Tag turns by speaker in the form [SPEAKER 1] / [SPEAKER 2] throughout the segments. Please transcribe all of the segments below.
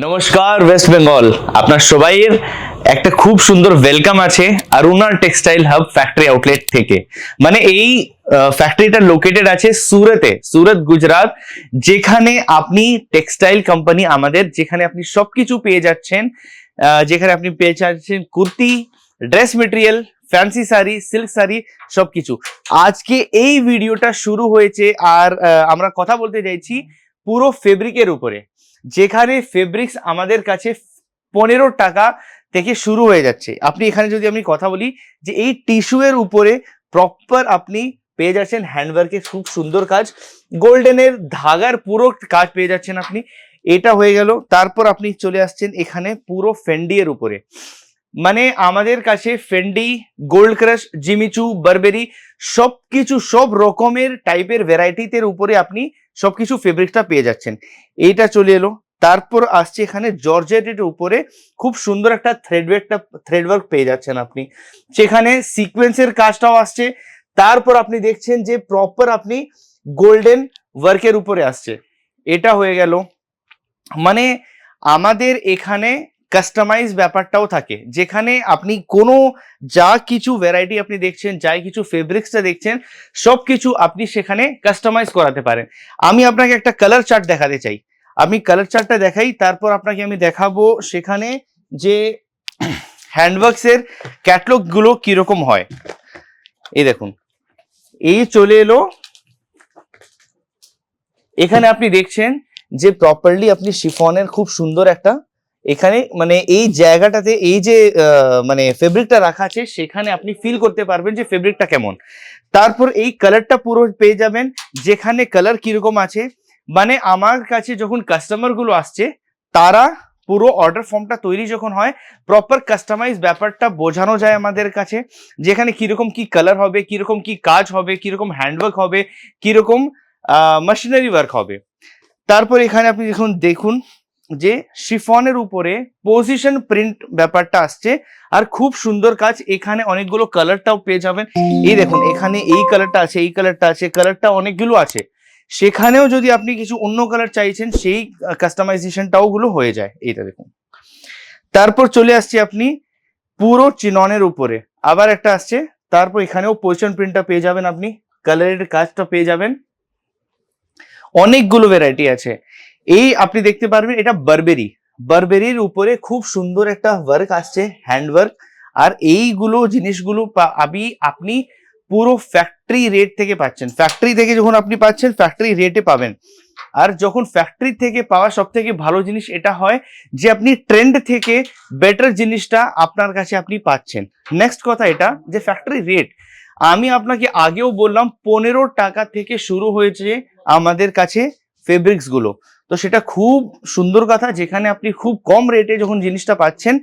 [SPEAKER 1] নমস্কার ওয়েস্ট বেঙ্গল, আপনার সবাইয়ের একটা খুব সুন্দর ওয়েলকাম আছে অরুণাল টেক্সটাইল হাব ফ্যাক্টরি আউটলেট থেকে। মানে এই ফ্যাক্টরিটা লোকেটেড আছে সুরত গুজরাট, যেখানে আপনি টেক্সটাইল কোম্পানি আমাদের, যেখানে আপনি সবকিছু পেয়ে যাচ্ছেন। যেখানে আপনি পেয়ে যাচ্ছেন kurti, dress material, fancy sari, silk sari, সবকিছু। আজকে এই ভিডিওটা শুরু হয়েছে আর আমরা কথা বলতে চাইছি পুরো ফেব্রিকের উপরে, যেখানে ফেব্রিক্স আমাদের কাছে 15 টাকা থেকে শুরু হয়ে যাচ্ছে। আপনি এখানে যদি আমি কথা বলি যে এই টিস্যু এর উপরে প্রপার আপনি পেয়ে যাচ্ছেন হ্যান্ডওয়ার্কের খুব সুন্দর কাজ, গোল্ডেনের ধাগার পুরো কাজ পেয়ে যাচ্ছেন আপনি। এটা হয়ে গেল। তারপর আপনি চলে আসছেন এখানে পুরো ফেন্ডি এর উপরে। মানে আমাদের কাছে ফেন্ডি, গোল্ড ক্রাশ, জিমিচু, বারবেরি সবকিছু, সব রকমের টাইপের ভ্যারাইটিদের উপরে আপনি সবকিছু ফেব্রিকটা পেয়ে যাচ্ছেন। এইটা চলে এলো। তারপর আসছে এখানে জর্জেটের উপরে খুব সুন্দর একটা থ্রেড ওয়ার্ক পেয়ে যাচ্ছেন আপনি। সেখানে সিকোয়েন্সের কাজটাও আসছে। তারপর আপনি দেখছেন যে প্রপার আপনি গোল্ডেন ওয়ার্কের উপরে আসছে। এটা হয়ে গেল। মানে আমাদের এখানে কাস্টমাইজ ব্যাপারটাও থাকে, যেখানে আপনি কোনো যা কিছু ভ্যারাইটি আপনি দেখছেন, যা কিছু ফেব্রিক্সটা দেখছেন, সবকিছু আপনি সেখানে কাস্টমাইজ করাতে পারেন। আমি আপনাকে একটা কালার চার্ট দেখাতে চাই। আমি কালার চার্টটা দেখাই, তারপর আপনাকে আমি দেখাবো সেখানে যে হ্যান্ডওয়ার্কস এর ক্যাটালগ গুলো কিরকম হয়। এই দেখুন, এই চলে এলো। এখানে আপনি দেখছেন যে প্রপারলি আপনি শিফনের খুব সুন্দর একটা, এখানে মানে এই জায়গাটাতে এই যে মানে ফেব্রিকটা রাখা আছে, সেখানে আপনি ফিল করতে পারবেন যে ফেব্রিকটা কেমন। তারপর এই কালারটা পুরো পেয়ে যাবেন, যেখানে কালার কিরকম আছে। মানে আমার কাছে যখন কাস্টমার গুলো আসছে, তারা পুরো অর্ডার ফর্মটা তৈরি যখন হয়, প্রপার কাস্টমাইজ ব্যাপারটা বোঝানো যায় আমাদের কাছে, যেখানে কিরকম কি কালার হবে, কিরকম কি কাজ হবে, কিরকম হ্যান্ডওয়ার্ক হবে, কিরকম মেশিনারি ওয়ার্ক হবে। তারপর এখানে আপনি দেখুন যে শিফনের উপরে পজিশন প্রিন্ট ব্যাপারটা আসছে, আর খুব সুন্দর কাজ। এখানে অনেকগুলো কালারটাও পেয়ে যাবেন। এই দেখুন, এখানে এই কালারটা আছে, এই কালারটা আছে, কালারটা অনেকগুলো আছে। সেখানেও যদি আপনি কিছু অন্য কালার চাইছেন, সেই কাস্টমাইজেশনটাও গুলো হয়ে যায়। এইটা দেখুন। তারপর চলে আসছে আপনি পুরো চিননের উপরে, আবার একটা আসছে। তারপর এখানেও পজিশন প্রিন্টটা পেয়ে যাবেন আপনি, কালারের কাজটা পেয়ে যাবেন। অনেকগুলো ভ্যারাইটি আছে। এই আপনি দেখতে পারবেন, এটা বারবেরির উপরে খুব সুন্দর একটা ওয়ার্ক আসছে, হ্যান্ডওয়ার্ক। আর এইগুলো জিনিসগুলো আপনি পুরো ফ্যাক্টরি রেট থেকে পাচ্ছেন। ফ্যাক্টরি থেকে যখন আপনি পাচ্ছেন, ফ্যাক্টরি রেটে পাবেন। আর যখন ফ্যাক্টরি থেকে পাওয়া সব থেকে ভালো জিনিস এটা হয় যে আপনি ট্রেন্ড থেকে বেটার জিনিসটা আপনার কাছে আপনি পাচ্ছেন। নেক্সট কথা এটা যে ফ্যাক্টরি রেট, আমি আপনাকে আগেও বললাম 15 টাকা থেকে শুরু হয়েছে আমাদের কাছে ফেব্রিক্স গুলো। তো সেটা খুব সুন্দর কথা, যেখানে আপনি খুব কম রেটে যখন জিনিসটা পাচ্ছেন,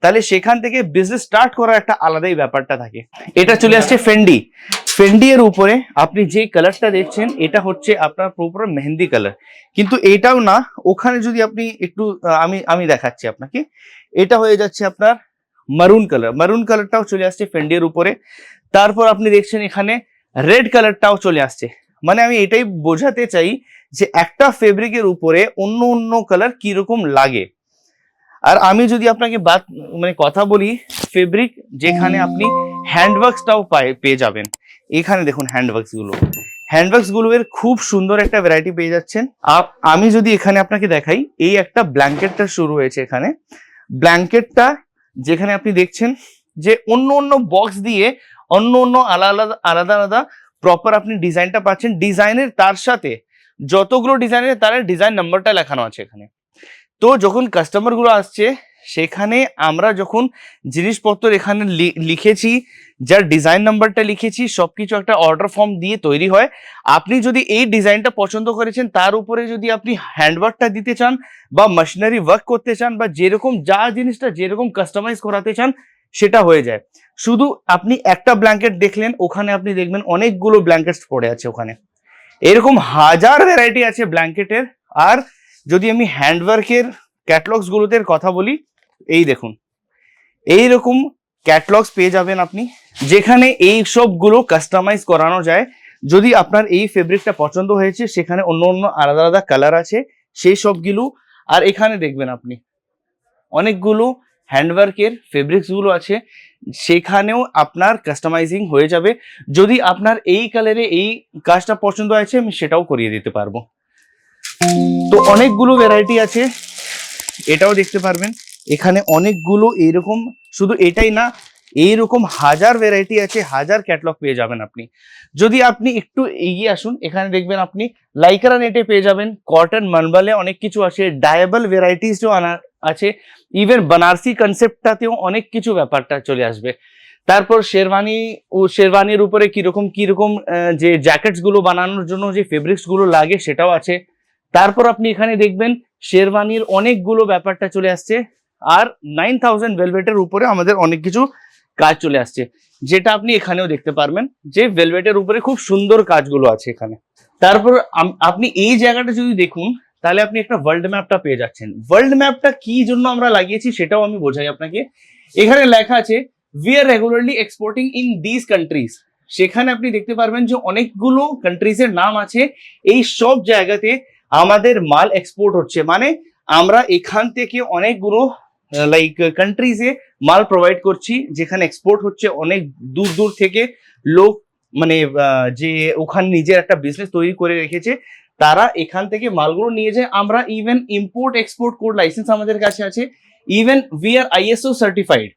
[SPEAKER 1] তাহলে সেখান থেকে বিজনেস স্টার্ট করার একটা আলাদাই ব্যাপারটা থাকে। এটা চলে আসছে ফেন্ডি এর উপরে। আপনি যে কালারটা দেখছেন, এটা হচ্ছে আপনার প্রপার মেহেন্দি কালার, কিন্তু এটাও না। ওখানে যদি আপনি একটু আমি দেখাচ্ছি আপনাকে। এটা হয়ে যাচ্ছে আপনার মারুন কালারটাও চলে আসছে ফেন্ডি এর উপরে। তারপর আপনি দেখছেন এখানে রেড কালারটাও চলে আসছে। মানে আমি এটাই বোঝাতে চাই যে একটা ফেব্রিকের উপরে অন্য অন্য কালার কিরকম লাগে। আর আমি যদি আপনাকে মানে কথা বলি ফেব্রিক, যেখানে আপনি হ্যান্ডওয়ার্কসটাও পেয়ে যাবেন। এখানে দেখুন হ্যান্ডওয়ার্কস গুলো এর খুব সুন্দর একটা ভ্যারাইটি পেয়ে যাচ্ছেন। আমি যদি এখানে আপনাকে দেখাই, এই একটা ব্ল্যাঙ্কেটটা শুরু হয়েছে এখানে। ব্ল্যাঙ্কেটটা যেখানে আপনি দেখছেন যে অন্য অন্য বক্স দিয়ে অন্য অন্য আলাদা আলাদা প্রপার আপনি ডিজাইনটা পাচ্ছেন। ডিজাইনের তার সাথে যতগুলো ডিজাইনের, তার ডিজাইন নাম্বারটা লেখানো আছে এখানে। তো যখন কাস্টমার গুলো আসছে, সেখানে আমরা যখন জিনিসপত্র এখানে লিখেছি, যার ডিজাইন নাম্বারটা লিখেছি, সবকিছু একটা অর্ডার ফর্ম দিয়ে তৈরি হয়। আপনি যদি এই ডিজাইনটা পছন্দ করেছেন, তার উপরে যদি আপনি হ্যান্ডওয়ার্কটা দিতে চান বা মেশিনারি ওয়ার্ক করতে চান, বা যেরকম যা জিনিসটা যেরকম কাস্টমাইজ করাতে চান, সেটা হয়ে যায়। শুধু আপনি একটা ব্ল্যাঙ্কেট দেখলেন, ওখানে আপনি দেখবেন অনেকগুলো ব্ল্যাঙ্কেটস পড়ে আছে ওখানে। এরকম হাজার ভ্যারাইটি আছে ব্ল্যাঙ্কেটের। আর যদি আমি হ্যান্ডওয়ার্কের ক্যাটালগস গুলোতে কথা বলি, এই দেখুন, এইরকম ক্যাটালগস পেয়ে যাবেন আপনি, যেখানে এই সবগুলো কাস্টমাইজ করানো যায়। যদি আপনার এই ফেব্রিকটা পছন্দ হয়েছে, সেখানে অন্য অন্য আলাদা আলাদা কালার আছে, সেই সবগুলো আর এখানে দেখবেন আপনি অনেকগুলো হ্যান্ডওয়ার্কের ফেব্রিক্স গুলো আছে, সেখানেও আপনার কাস্টমাইজিং হয়ে যাবে। যদি আপনার এই কালারে এই কাজটা পছন্দ আছে আমি সেটাও করিয়ে দিতে পারবো। তো অনেকগুলো ভ্যারাইটি আছে, এটাও দেখতে পারবেন এখানে অনেকগুলো এইরকম, শুধু এটাই না এইরকম হাজার ভ্যারাইটি আছে, হাজার ক্যাটলগ পেয়ে যাবেন আপনি। যদি আপনি একটু এগিয়ে আসুন, এখানে দেখবেন আপনি লাইকরা নেটে পেয়ে যাবেন, কটন মানবালে অনেক কিছু আছে, ডায়াবল ভ্যারাইটিস যে আছে, ইভেন বানারসি কনসেপ্টটাতেও অনেক কিছু ব্যাপারটা চলে আসবে। তারপর শেরওয়ানি ও শেরওয়ানির উপরে কিরকম কিরকম যে জ্যাকেটস গুলো বানানোর জন্য যে ফেব্রিক্স গুলো লাগে সেটাও আছে। তারপর আপনি এখানে দেখবেন শেরওয়ানির অনেকগুলো ব্যাপারটা চলে আসছে, আর 9000 ভেলভেটের উপরে আমাদের অনেক কিছু কাজ চলে আসছে, যেটা আপনি এখানেও দেখতে পারবেন যে ভেলভেটের উপরে খুব সুন্দর কাজগুলো আছে এখানে। তারপর আপনি এই জায়গাটা যদি দেখুন তাহলে আপনি একটা ওয়ার্ল্ড ম্যাপটা পেয়ে যাচ্ছেন। ওয়ার্ল্ড ম্যাপটা কি জন্য আমরা লাগিয়েছি সেটাও আমি বোঝাই আপনাকে। এখানে লেখা আছে we are regularly exporting in this countries. সেখানে আপনি দেখতে পারবেন যে অনেকগুলো কান্ট্রিজ এর নাম আছে, এই সব জায়গাতে আমাদের মাল এক্সপোর্ট হচ্ছে, মানে আমরা এখান থেকে অনেকগুলো লাইক কান্ট্রিজে মাল প্রোভাইড করছি, যেখানে এক্সপোর্ট হচ্ছে অনেক দূর দূর থেকে লোক, মানে যে ওখানে নিজের একটা বিজনেস তৈরি করে রেখেছে, তারা এখান থেকে মালগুলো নিয়ে যায়। আমরা even import export code licence আমাদের কাছে আছে, even we are ISO certified.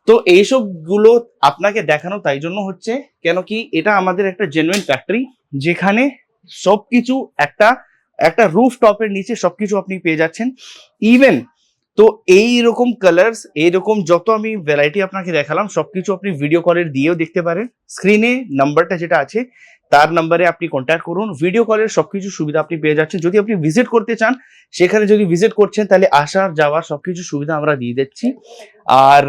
[SPEAKER 1] তো এইসব গুলো আপনাকে দেখানো তাই জন্য হচ্ছে, কেন কি এটা আমাদের একটা জেনুইন ফ্যাক্টরি, যেখানে সবকিছু একটা একটা রুফ টপের নিচে সবকিছু আপনি পেয়ে যাচ্ছেন। ইভেন তো এইরকম কালার্স, এইরকম যত আমি ভ্যারাইটি আপনাকে দেখালাম সবকিছু আপনি ভিডিও কলের দিয়েও দেখতে পারেন। স্ক্রিনে নাম্বারটা যেটা আছে তার নাম্বারে আপনি কন্ট্যাক্ট করুন, ভিডিও কলের সবকিছু সুবিধা আপনি পেয়ে যাচ্ছেন। যদি আপনি ভিজিট করতে চান, সেখানে যদি ভিজিট করছেন তাহলে আসার যাওয়ার সবকিছু সুবিধা আমরা দিয়ে দিচ্ছি। আর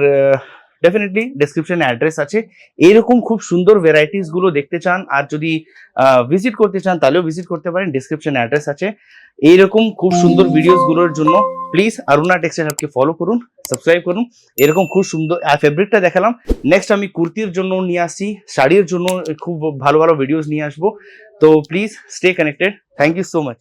[SPEAKER 1] ডেফিনেটলি ডেসক্রিপশনে অ্যাড্রেস আছে। এইরকম খুব সুন্দর ভ্যারাইটিস গুলো দেখতে চান আর যদি ভিজিট করতে চান তাহলেও ভিজিট করতে পারেন, ডেসক্রিপশনে অ্যাড্রেস আছে। এইরকম খুব সুন্দর ভিডিওস গুলোর জন্য প্লিজ অরুণা টেক্সটাইল হাবকে ফলো করুন, সাবস্ক্রাইব করুন। এরকম খুব সুন্দর ফেব্রিকটা দেখালাম, নেক্সট আমি কুর্তির জন্য নিয়ে আসছি, শাড়ির জন্য খুব ভালো ভালো ভিডিওস নিয়ে আসবো। তো please stay connected. Thank you so much.